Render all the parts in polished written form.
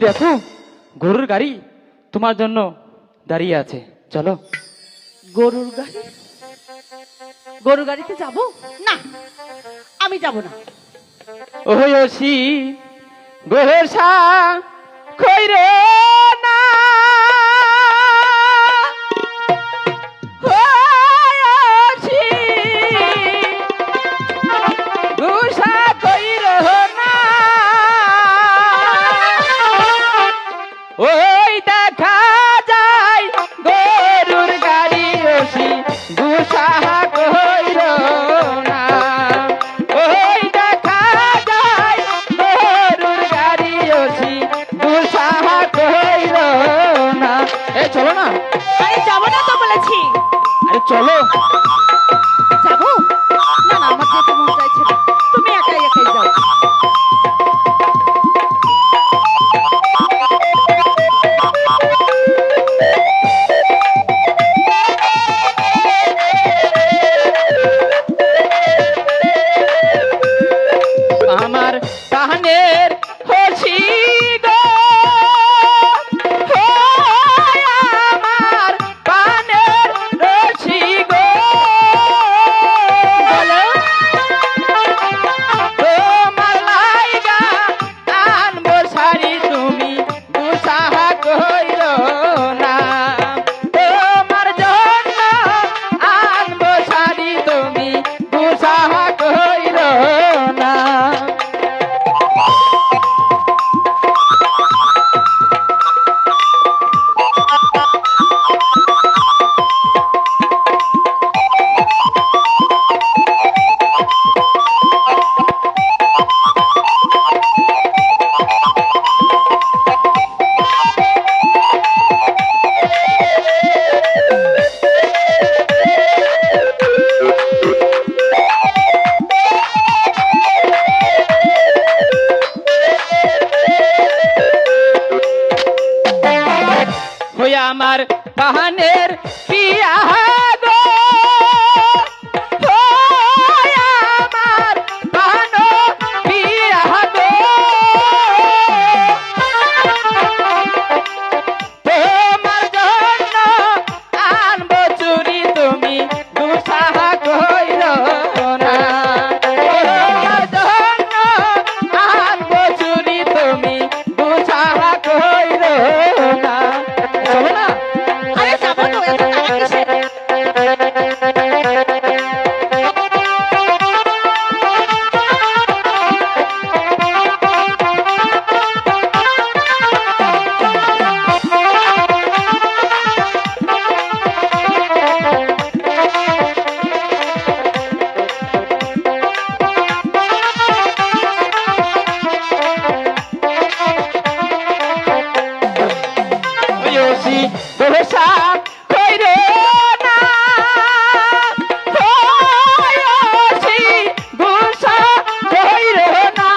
দেখো গরুর গাড়ি তোমার জন্য দাঁড়িয়ে আছে, চলো। গরুর গাড়ি? গরুর গাড়িতে যাব না, আমি যাব না। ওহসি গোহসা কইরে না ওহসি গোসা কইরে না ওই দেখা যায় গরুর গাড়ি ওসি গোসা কইরে না ওই দেখা যায় গরুর গাড়ি ওসি গোসা কইরে না। এ চলো না। আরে যাব না তো বলেছি। আরে চলো। যাবো না? না, আমার যেতে মন চাইছে না, তুমি একাই একাই যাও। আমার কানের হসি গো ও আমার কানের হসি গো বলো তোমার লাইগা আনবো শাড়ি তুমি দুসাহা কইরো না তোমার জন্য আনবো শাড়ি তুমি দুসাহা কইরো না। ওই আমার কানের পিয়া গো ও আমার কানো পিয়া গো তোমার জন্য আনবো চুরি তুমি দুসাহা কইরো না তোমার জন্য আনবো চুরি তুমি দুসাহা কইরো না। চলো না। আরে যাব তো, এত টাকা কিসের? ওসি গোসা কইরে না ওসি গোসা কইরে না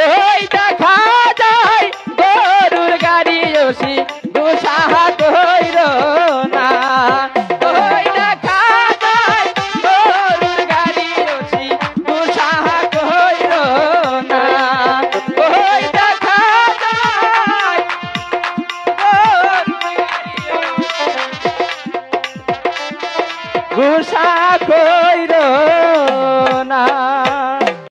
ওই দেখা যায় গরুর গাড়ি ওসি গোসা কইরে না ওই দেখা যায় গরুর গাড়ি ওসি গোসা কইরে না ওই দেখা যায় গোসা কইরো